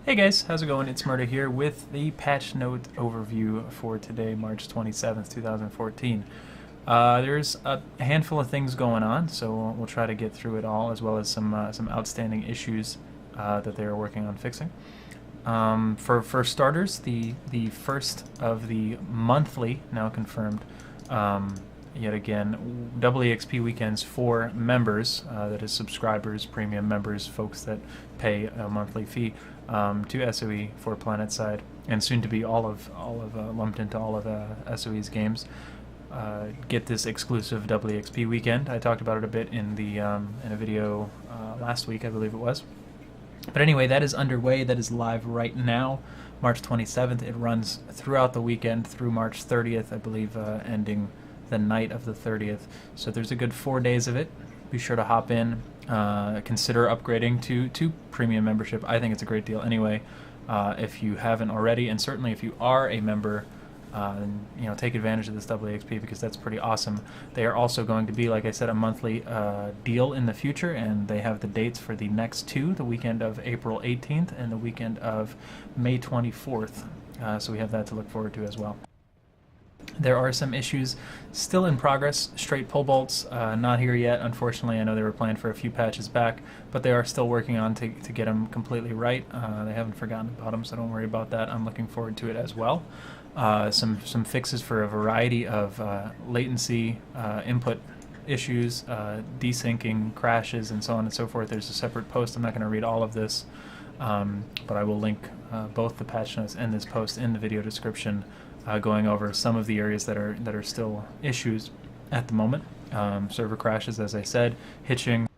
Hey guys, how's it going? ItZMuRdA here with the patch note overview for today, March 27th, 2014. There's a handful of things going on, so we'll try to get through it all, as well as some outstanding issues that they are working on fixing. For starters, the first of the monthly, now confirmed, yet again, Exp Weekends for members, that is subscribers, premium members, folks that pay a monthly fee to SOE for PlanetSide, and soon to be all of lumped into all of SOE's games. Get this exclusive Exp Weekend. I talked about it a bit in a video last week, I believe it was. But anyway, that is underway. That is live right now, March 27th. It runs throughout the weekend through March 30th, I believe, ending the night of the 30th. So there's a good 4 days of it. Be sure to hop in. Consider upgrading to premium membership. I think it's a great deal anyway, if you haven't already, and certainly if you are a member. Take advantage of this XP because that's pretty awesome. They are also going to be, like I said, a monthly deal in the future, and they have the dates for the next two, the weekend of April 18th and the weekend of May 24th. So we have that to look forward to as well. There are some issues still in progress. Straight pull bolts, not here yet, unfortunately. I know they were planned for a few patches back, but they are still working on to get them completely right. They haven't forgotten about them, so don't worry about that. I'm looking forward to it as well. Some fixes for a variety of latency, input issues, desyncing, crashes, and so on and so forth. There's a separate post. I'm not going to read all of this, but I will link both the patch notes and this post in the video description, going over some of the areas that are still issues at the moment. Server crashes, as I said, hitching,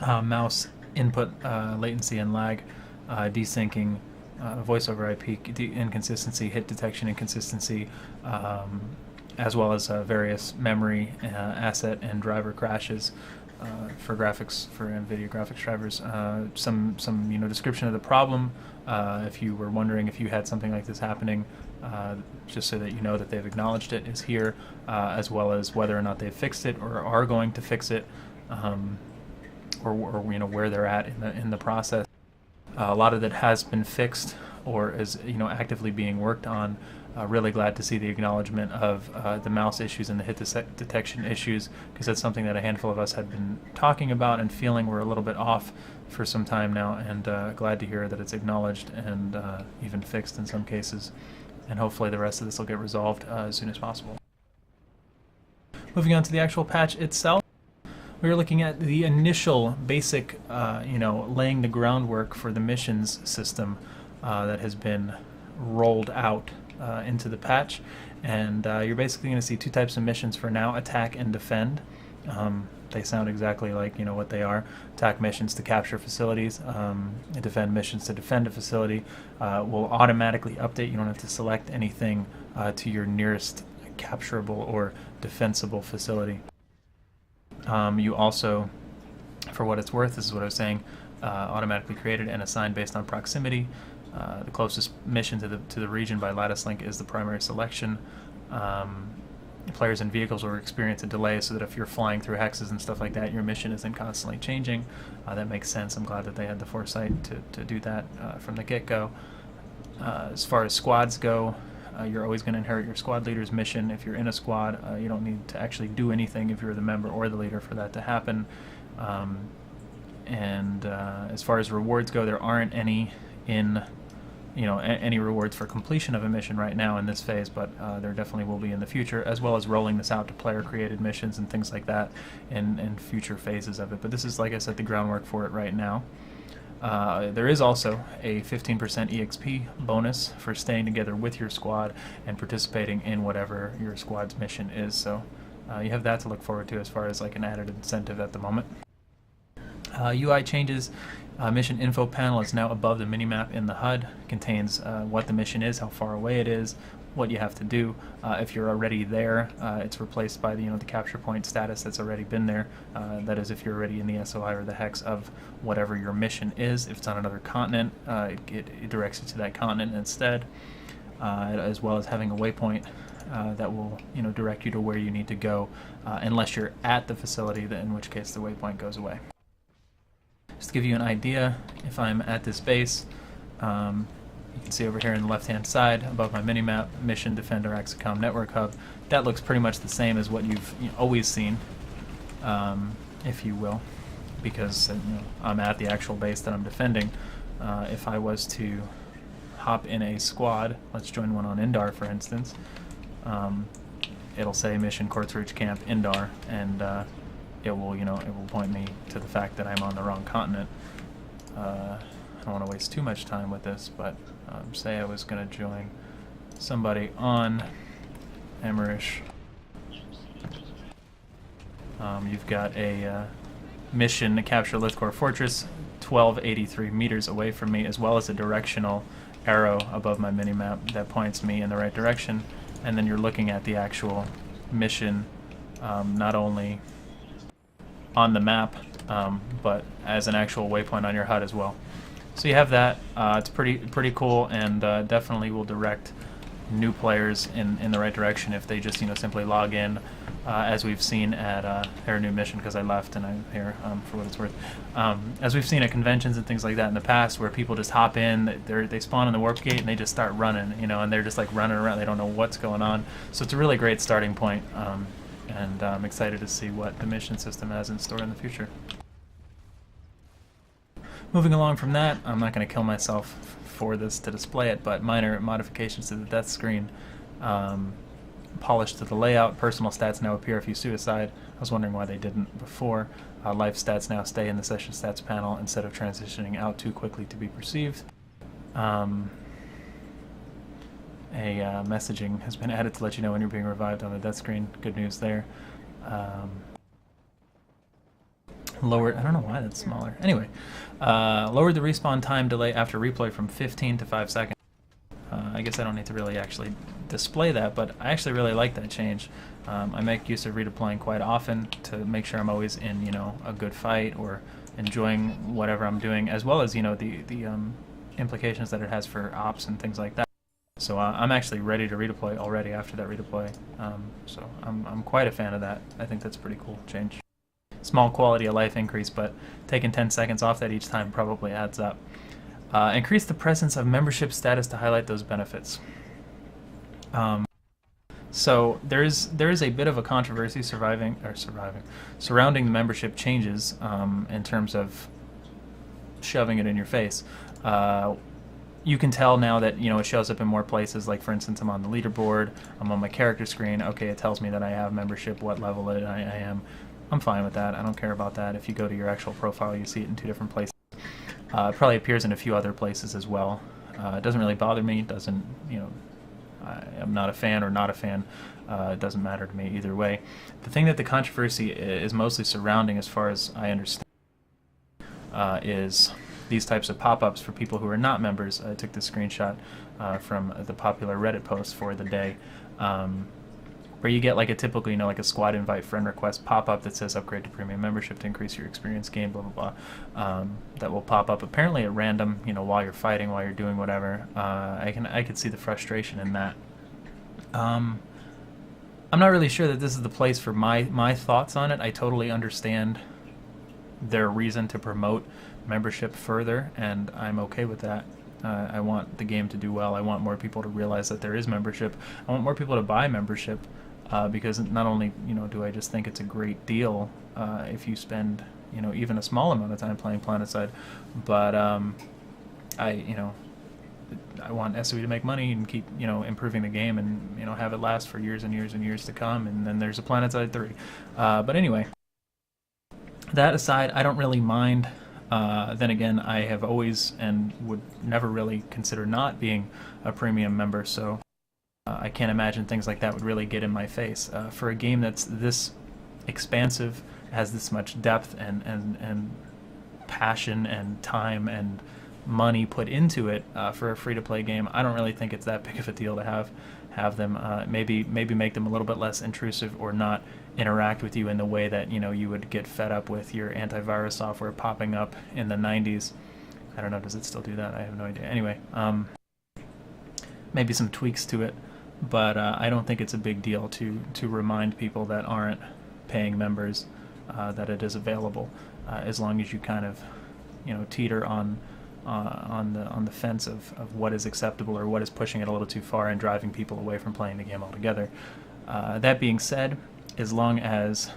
mouse input latency and lag, desyncing, voice over IP inconsistency, hit detection inconsistency, as well as various memory, asset, and driver crashes for graphics, for NVIDIA graphics drivers. Some description of the problem, if you were wondering if you had something like this happening, just so that you know that they've acknowledged it, is here, as well as whether or not they've fixed it or are going to fix it, or where they're at in the process. A lot of that has been fixed or is actively being worked on. Really glad to see the acknowledgement of the mouse issues and the hit detection issues, because that's something that a handful of us had been talking about and feeling we're a little bit off for some time now, and glad to hear that it's acknowledged and even fixed in some cases, and hopefully the rest of this will get resolved as soon as possible. Moving on to the actual patch itself, we were looking at the initial basic, laying the groundwork for the missions system that has been rolled out into the patch, and you're basically going to see two types of missions for now: attack and defend. They sound exactly like what they are. Attack missions to capture facilities, defend missions to defend a facility. Will automatically update. You don't have to select anything to your nearest capturable or defensible facility. You also, for what it's worth, this is what I was saying, automatically created and assigned based on proximity. The closest mission to the region by lattice link is the primary selection. Players and vehicles will experience a delay, so that if you're flying through hexes and stuff like that, your mission isn't constantly changing. That makes sense. I'm glad that they had the foresight to do that from the get-go. As far as squads go, you're always going to inherit your squad leader's mission. If you're in a squad, you don't need to actually do anything if you're the member or the leader for that to happen. As far as rewards go, there aren't any any rewards for completion of a mission right now in this phase, but there definitely will be in the future, as well as rolling this out to player-created missions and things like that in future phases of it. But this is, like I said, the groundwork for it right now. There is also a 15% EXP bonus for staying together with your squad and participating in whatever your squad's mission is. So you have that to look forward to as far as like an added incentive at the moment. UI changes. Mission info panel is now above the minimap in the HUD. Contains what the mission is, how far away it is, what you have to do. If you're already there, it's replaced by the capture point status that's already been there. That is, if you're already in the SOI or the hex of whatever your mission is. If it's on another continent, it directs you to that continent instead, as well as having a waypoint that will direct you to where you need to go, unless you're at the facility, in which case the waypoint goes away. Just to give you an idea, if I'm at this base, You can see over here in the left-hand side above my minimap, Mission Defender Axicom Network Hub. That looks pretty much the same as what you've always seen, if you will, because I'm at the actual base that I'm defending. If I was to hop in a squad, let's join one on Indar, for instance, it'll say Mission Quartz Ridge Camp Indar, and it will point me to the fact that I'm on the wrong continent. I don't want to waste too much time with this, but say I was going to join somebody on Emmerich. You've got a mission to capture Lithcor Fortress 1283 meters away from me, as well as a directional arrow above my minimap that points me in the right direction, and then you're looking at the actual mission not only on the map but as an actual waypoint on your HUD as well. So you have that. It's pretty cool, and definitely will direct new players in the right direction if they just simply log in, as we've seen at their new mission, because I left and I'm here for what it's worth. As we've seen at conventions and things like that in the past, where people just hop in, they spawn in the warp gate and they just start running, and they're just like running around. They don't know what's going on. So it's a really great starting point, and I'm excited to see what the mission system has in store in the future. Moving along from that, I'm not going to kill myself for this to display it, but minor modifications to the death screen. Polished to the layout. Personal stats now appear if you suicide. I was wondering why they didn't before. Life stats now stay in the session stats panel instead of transitioning out too quickly to be perceived. Messaging has been added to let you know when you're being revived on the death screen. Good news there. Lowered, I don't know why that's smaller. Anyway, lowered the respawn time delay after replay from 15 to 5 seconds. I guess I don't need to really actually display that, but I actually really like that change. I make use of redeploying quite often to make sure I'm always in, a good fight or enjoying whatever I'm doing, as well as, the implications that it has for ops and things like that. So I'm actually ready to redeploy already after that redeploy. So I'm quite a fan of that. I think that's a pretty cool change. Small quality of life increase, but taking 10 seconds off that each time probably adds up. Increase the presence of membership status to highlight those benefits. So there is a bit of a controversy surrounding the membership changes in terms of shoving it in your face. You can tell now that it shows up in more places. Like, for instance, I'm on the leaderboard, I'm on my character screen. Okay, it tells me that I have membership, what level I am. I'm fine with that. I don't care about that. If you go to your actual profile, you see it in 2 different places. It probably appears in a few other places as well. It doesn't really bother me. It doesn't, I'm not a fan or not a fan. It doesn't matter to me either way. The thing that the controversy is mostly surrounding, as far as I understand, is these types of pop-ups for people who are not members. I took this screenshot from the popular Reddit post for the day, where you get like a typical, like a squad invite friend request pop-up that says upgrade to premium membership to increase your experience gain, blah, blah, blah. That will pop up apparently at random, while you're fighting, while you're doing whatever. I could see the frustration in that. I'm not really sure that this is the place for my thoughts on it. I totally understand their reason to promote membership further, and I'm okay with that. I want the game to do well. I want more people to realize that there is membership. I want more people to buy membership, because not only do I just think it's a great deal if you spend even a small amount of time playing PlanetSide, but I want SOE to make money and keep improving the game and have it last for years and years and years to come. And then there's a PlanetSide 3. But anyway, that aside, I don't really mind. Then again, I have always and would never really consider not being a premium member, so I can't imagine things like that would really get in my face. For a game that's this expansive, has this much depth and passion and time and money put into it, for a free-to-play game, I don't really think it's that big of a deal to have them maybe make them a little bit less intrusive, or not interact with you in the way that you would get fed up with your antivirus software popping up in the 90s. I don't know, does it still do that? I have no idea. Anyway, maybe some tweaks to it, but I don't think it's a big deal to remind people that aren't paying members that it is available, as long as you kind of teeter on on the fence of what is acceptable or what is pushing it a little too far and driving people away from playing the game altogether. That being said, as long as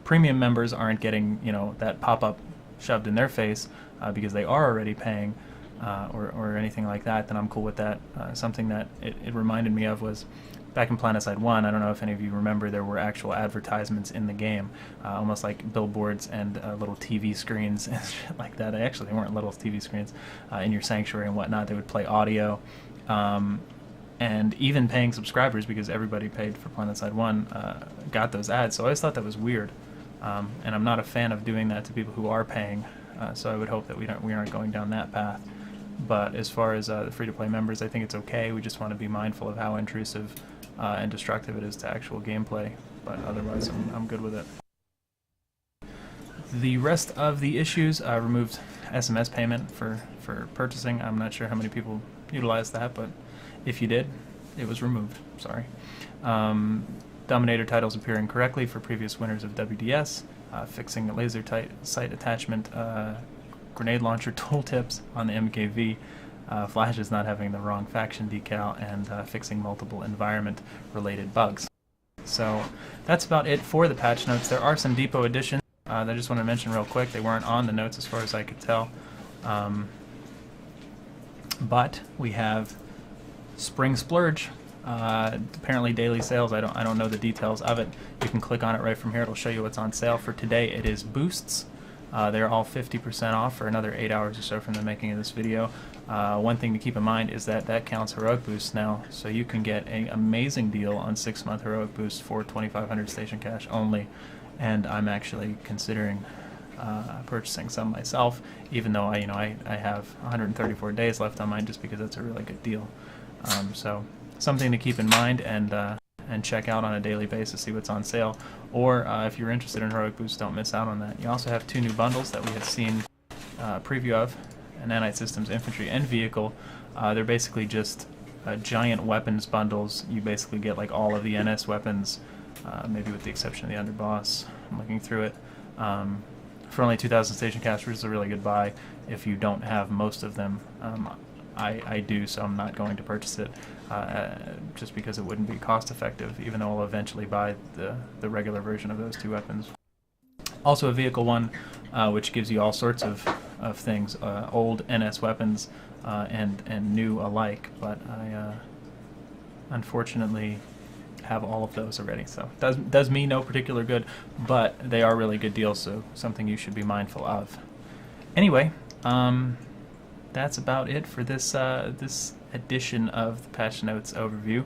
premium members aren't getting that pop-up shoved in their face because they are already paying or anything like that, then I'm cool with that. Something that it reminded me of was back in PlanetSide 1, I don't know if any of you remember, there were actual advertisements in the game, almost like billboards and little TV screens and shit like that. Actually, they weren't little TV screens in your sanctuary and whatnot. They would play audio. And even paying subscribers, because everybody paid for PlanetSide 1, got those ads. So I always thought that was weird. And I'm not a fan of doing that to people who are paying. So I would hope that we aren't going down that path. But as far as the free-to-play members, I think it's okay. We just want to be mindful of how intrusive and destructive it is to actual gameplay. But otherwise, I'm good with it. The rest of the issues removed SMS payment for purchasing. I'm not sure how many people utilized that, but if you did, it was removed. Sorry. Dominator titles appear incorrectly for previous winners of WDS. Fixing the laser sight attachment grenade launcher tooltips on the MKV. Flash is not having the wrong faction decal, and fixing multiple environment-related bugs. So that's about it for the patch notes. There are some depot additions that I just want to mention real quick. They weren't on the notes as far as I could tell. But we have Spring Splurge. Apparently daily sales. I don't know the details of it. You can click on it right from here. It'll show you what's on sale for today. It is boosts. They're all 50% off for another 8 hours or so from the making of this video. One thing to keep in mind is that counts heroic boosts now, so you can get an amazing deal on 6-month heroic boosts for 2,500 station cash only. And I'm actually considering purchasing some myself, even though I have 134 days left on mine, just because that's a really good deal. So something to keep in mind and check out on a daily basis, see what's on sale. Or if you're interested in heroic boosts, don't miss out on that. You also have 2 new bundles that we had seen a preview of, an Nanite Systems infantry and vehicle. They're basically just giant weapons bundles. You basically get like all of the NS weapons, maybe with the exception of the underboss. I'm looking through it. For only 2,000 station cash, which is a really good buy if you don't have most of them. I do, so I'm not going to purchase it just because it wouldn't be cost effective, even though I'll eventually buy the regular version of those 2 weapons. Also a vehicle one, which gives you all sorts of things, old NS weapons and new alike, but I unfortunately have all of those already, so does me no particular good, but they are really good deals, so something you should be mindful of. Anyway, that's about it for this this edition of the patch notes overview.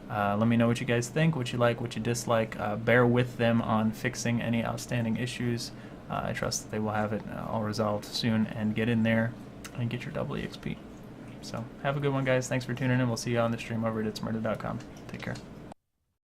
Let me know what you guys think, what you like, what you dislike. Bear with them on fixing any outstanding issues. I trust that they will have it all resolved soon and get in there and get your double EXP. So have a good one, guys. Thanks for tuning in. We'll see you on the stream over at ItZMuRdA.com. Take care.